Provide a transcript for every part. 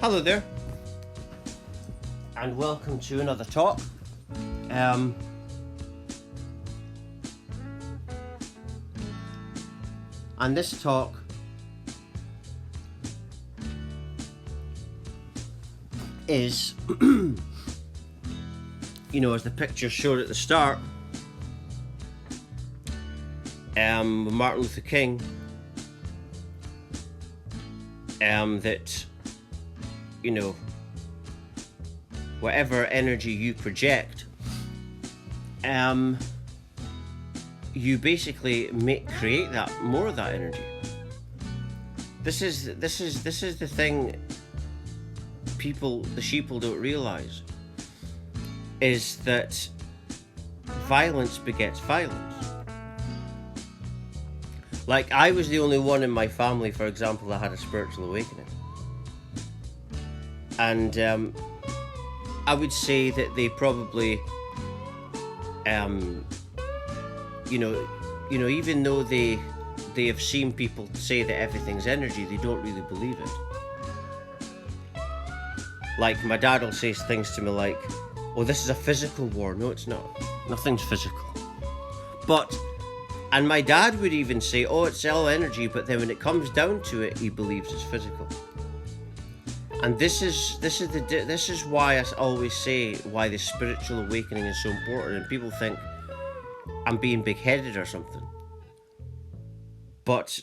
Hello there, and welcome to another talk. And this talk is, as the picture showed at the start, with Martin Luther King, that, whatever energy you project, you basically create that more of that energy. This is the thing the sheeple don't realize, is that violence begets violence. Like, I was the only one in my family, for example, that had a spiritual awakening, and I would say that they probably even though they have seen people say that everything's energy, they don't really believe it. Like, my dad will say things to me like, "Oh, this is a physical war." No, it's not. Nothing's physical. And my dad would even say, "Oh, it's all energy," but then when it comes down to it, he believes it's physical. And this is why I always say why the spiritual awakening is so important. And people think I'm being big-headed or something, but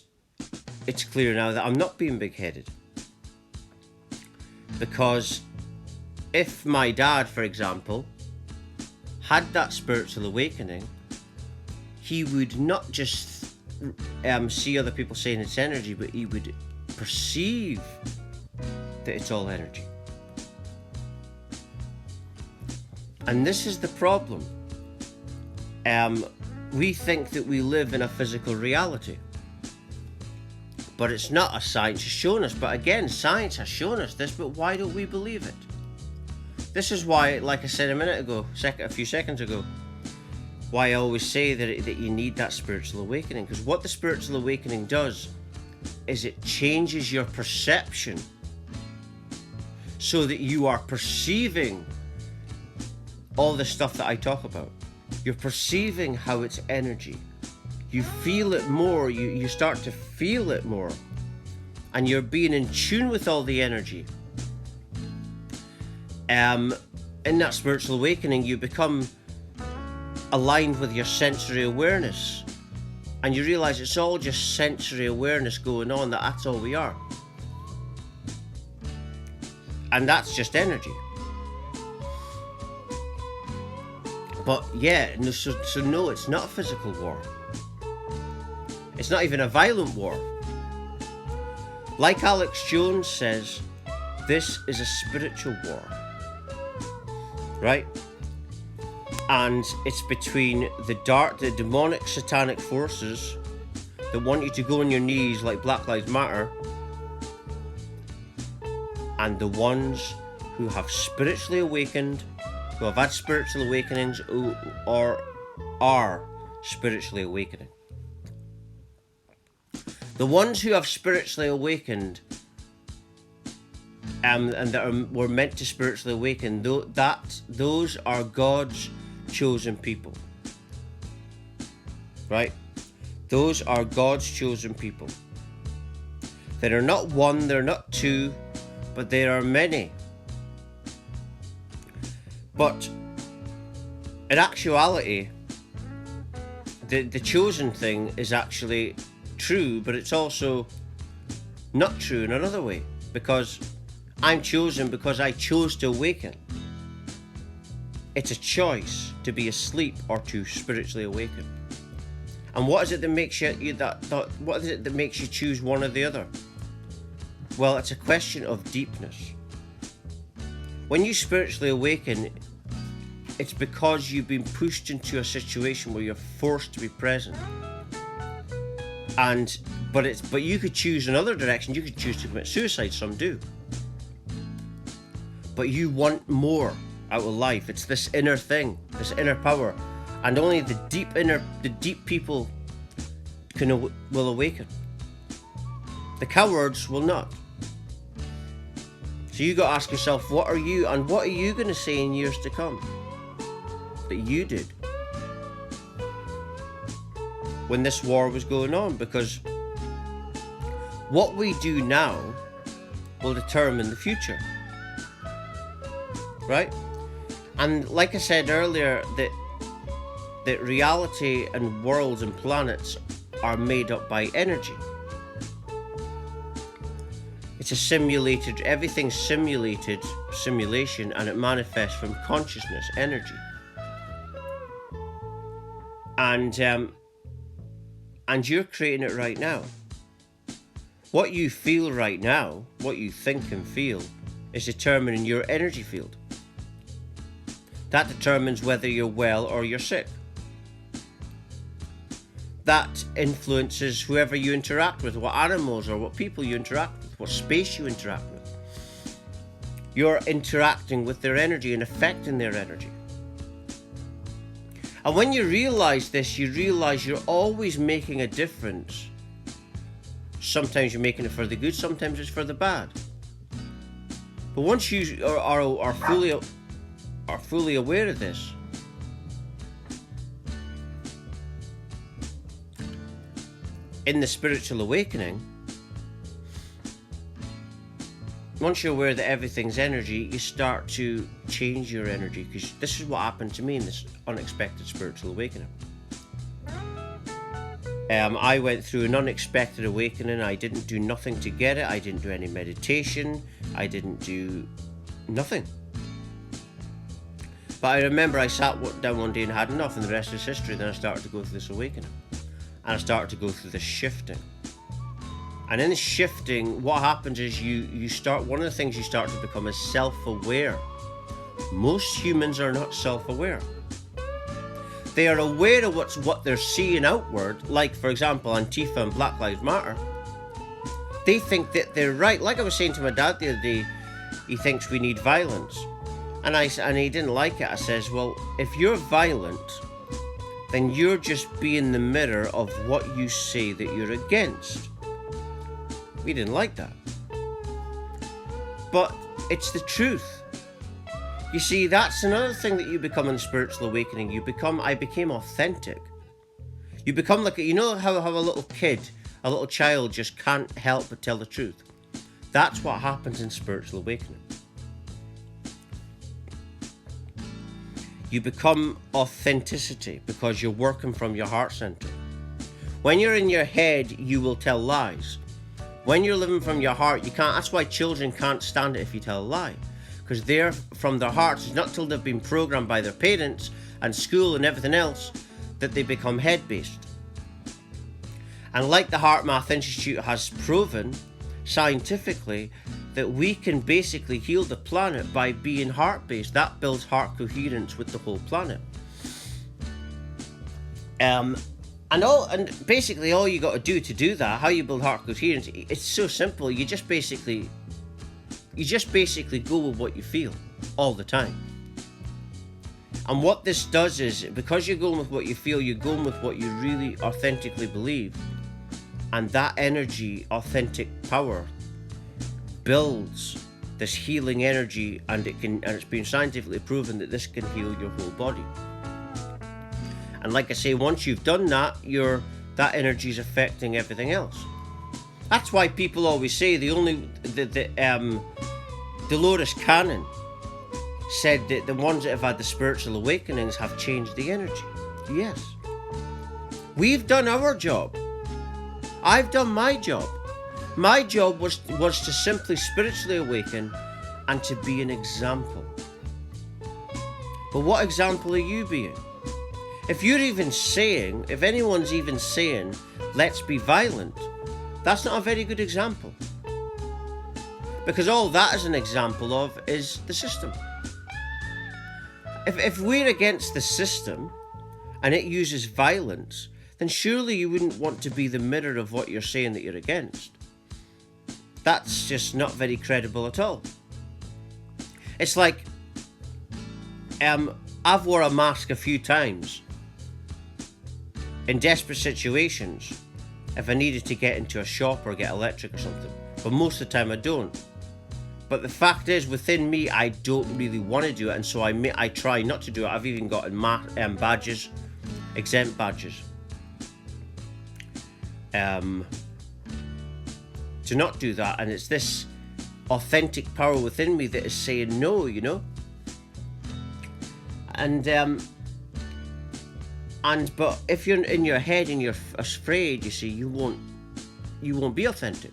it's clear now that I'm not being big-headed. Because if my dad, for example, had that spiritual awakening, he would not just see other people saying it's energy, but he would perceive that it's all energy. And this is the problem. We think that we live in a physical reality, but it's not, as science has shown us. But again, science has shown us this, but why don't we believe it? This is why, like I said a few seconds ago, why I always say that you need that spiritual awakening. Because what the spiritual awakening does is it changes your perception so that you are perceiving all the stuff that I talk about. You're perceiving how it's energy. You feel it more, you start to feel it more, and you're being in tune with all the energy. In that spiritual awakening, you become aligned with your sensory awareness, and you realize it's all just sensory awareness going on, that's all we are. And that's just energy. But yeah, so no, it's not a physical war. It's not even a violent war. Like Alex Jones says, this is a spiritual war. Right? And it's between the demonic satanic forces that want you to go on your knees like Black Lives Matter, and the ones who have spiritually awakened, who have had spiritual awakenings, or are spiritually awakening. The ones who have spiritually awakened and that were meant to spiritually awaken, those are God's chosen people. Right? Those are God's chosen people. There are not one, there are not two, but there are many. But in actuality, the chosen thing is actually true, but it's also not true in another way, because I'm chosen because I chose to awaken. It's a choice to be asleep or to spiritually awaken. And what is it that makes you what is it that makes you choose one or the other? Well, it's a question of deepness. When you spiritually awaken, it's because you've been pushed into a situation where you're forced to be present. But you could choose another direction. You could choose to commit suicide. Some do. But you want more out of life. It's this inner thing, this inner power, and only the deep people will awaken. The cowards will not. So you got to ask yourself, what are you going to say in years to come that you did when this war was going on? Because what we do now will determine the future, right? And like I said earlier, that reality and worlds and planets are made up by energy. It's a simulated, everything's simulation, and it manifests from consciousness, energy. And you're creating it right now. What you feel right now, what you think and feel, is determining your energy field. That determines whether you're well or you're sick. That influences whoever you interact with, what animals or what people you interact with, what space you interact with. You're interacting with their energy and affecting their energy. And when you realize this, you realize you're always making a difference. Sometimes you're making it for the good, sometimes it's for the bad. But once you are fully aware of this, in the spiritual awakening, once you're aware that everything's energy, you start to change your energy, because this is what happened to me in this unexpected spiritual awakening. I went through an unexpected awakening. I didn't do nothing to get it. I didn't do any meditation. I didn't do nothing. But I remember I sat down one day and had enough, and the rest is history. Then I started to go through this awakening. And I started to go through this shifting. And in the shifting, what happens is you start, one of the things you start to become is self-aware. Most humans are not self-aware. They are aware of what they're seeing outward, like, for example, Antifa and Black Lives Matter. They think that they're right. Like I was saying to my dad the other day, he thinks we need violence. And he didn't like it. I says, well, if you're violent, then you're just being the mirror of what you say that you're against. We didn't like that. But it's the truth. You see, that's another thing that you become in spiritual awakening. I became authentic. You become like, you know how a little child just can't help but tell the truth. That's what happens in spiritual awakening. You become authenticity because you're working from your heart center. When you're in your head, you will tell lies. When you're living from your heart, you can't. That's why children can't stand it if you tell a lie. Because they're from their hearts. It's not till they've been programmed by their parents and school and everything else that they become head-based. And like the Heart Math Institute has proven scientifically, that we can basically heal the planet by being heart-based. That builds heart coherence with the whole planet. And basically all you got to do that, how you build heart coherence, it's so simple. You just basically go with what you feel all the time. And what this does is, because you're going with what you feel, you're going with what you really authentically believe. And that energy, authentic power, builds this healing energy, and it's been scientifically proven that this can heal your whole body. And like I say, once you've done that, that energy is affecting everything else. That's why people always say Dolores Cannon said that the ones that have had the spiritual awakenings have changed the energy. Yes. We've done our job. I've done my job. My job was to simply spiritually awaken and to be an example. But what example are you being? If anyone's even saying, let's be violent, that's not a very good example. Because all that is an example of is the system. If we're against the system and it uses violence, then surely you wouldn't want to be the mirror of what you're saying that you're against. That's just not very credible at all. It's like, I've worn a mask a few times in desperate situations if I needed to get into a shop or get electric or something. But most of the time I don't. But the fact is, within me, I don't really want to do it, and so I try not to do it. I've even gotten badges, exempt badges, to not do that. And it's this authentic power within me that is saying no, you know. But if you're in your head and you're afraid, you see, you won't be authentic.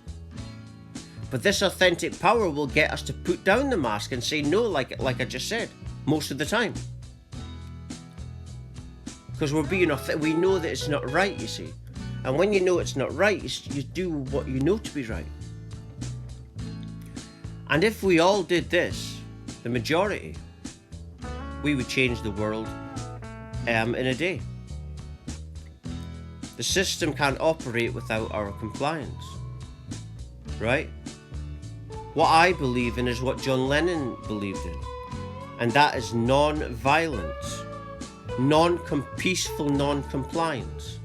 But this authentic power will get us to put down the mask and say no, like I just said, most of the time. Because we're being we know that it's not right, you see. And when you know it's not right, you do what you know to be right. And if we all did this, the majority, we would change the world in a day. The system can't operate without our compliance, right? What I believe in is what John Lennon believed in, and that is non-violence, peaceful non-compliance.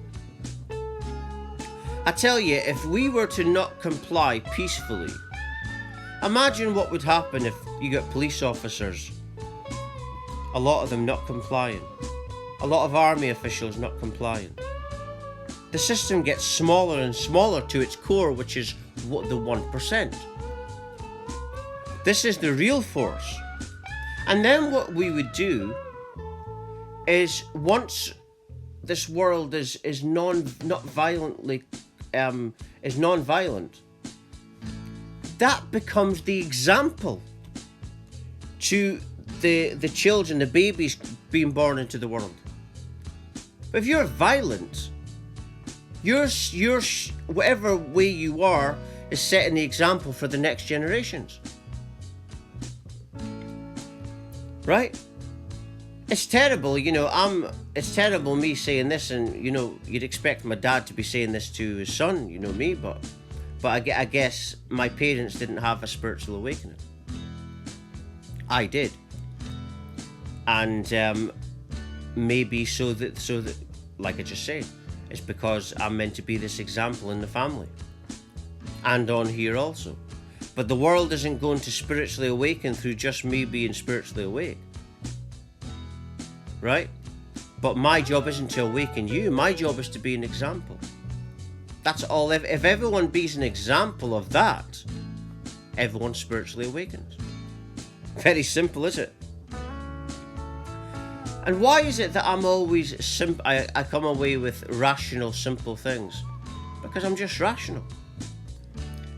I tell you, if we were to not comply peacefully, imagine what would happen if you got police officers, a lot of them not compliant, a lot of army officials not compliant. The system gets smaller and smaller to its core, which is what the 1%. This is the real force. And then what we would do is, once this world is non-violent, that becomes the example to the children, the babies being born into the world. But if you're violent, you're whatever way you are is setting the example for the next generations. Right? It's terrible, you know, it's terrible me saying this, and, you know, you'd expect my dad to be saying this to his son, you know me, but I guess my parents didn't have a spiritual awakening. I did. And maybe so that, like I just said, it's because I'm meant to be this example in the family. And on here also. But the world isn't going to spiritually awaken through just me being spiritually awake. Right? But my job isn't to awaken you. My job is to be an example. That's all. If everyone be's an example of that, everyone spiritually awakens. Very simple, is it? And why is it that I'm always I come away with rational, simple things? Because I'm just rational.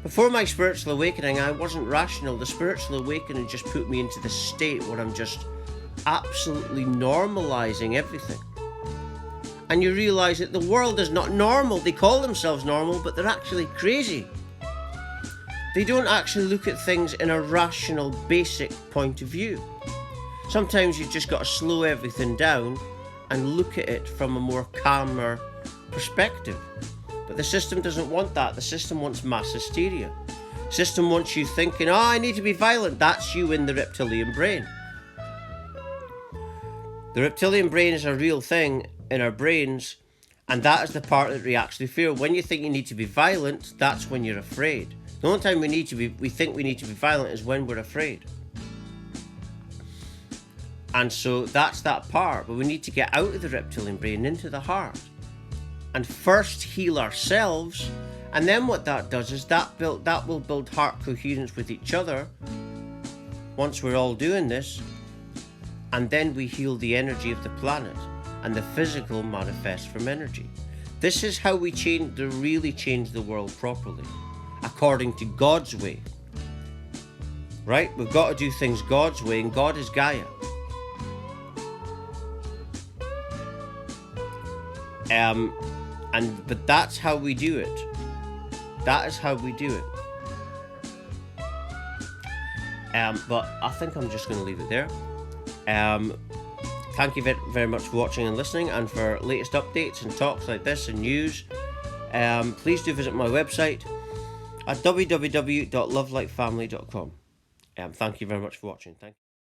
Before my spiritual awakening, I wasn't rational. The spiritual awakening just put me into the state where I'm just absolutely normalizing everything. And you realize that the world is not normal. They call themselves normal, but they're actually crazy. They don't actually look at things in a rational, basic point of view. Sometimes you've just got to slow everything down and look at it from a more calmer perspective. But the system doesn't want that. The system wants mass hysteria. The system wants you thinking, oh, I need to be violent. That's you in the reptilian brain. The reptilian brain is a real thing in our brains, and that is the part that reacts to fear. When you think you need to be violent, that's when you're afraid. The only time we think we need to be violent is when we're afraid. And so that's that part. But we need to get out of the reptilian brain into the heart. And first heal ourselves, and then what that does is that will build heart coherence with each other once we're all doing this, and then we heal the energy of the planet, and the physical manifests from energy. This is how we really change the world properly, according to God's way. Right? We've got to do things God's way, and God is Gaia. But that's how we do it. That is how we do it. But I think I'm just going to leave it there. Thank you very, very much for watching and listening, and for latest updates and talks like this and news, please do visit my website at www.lovelikefamily.com. Thank you very much for watching. Thank you.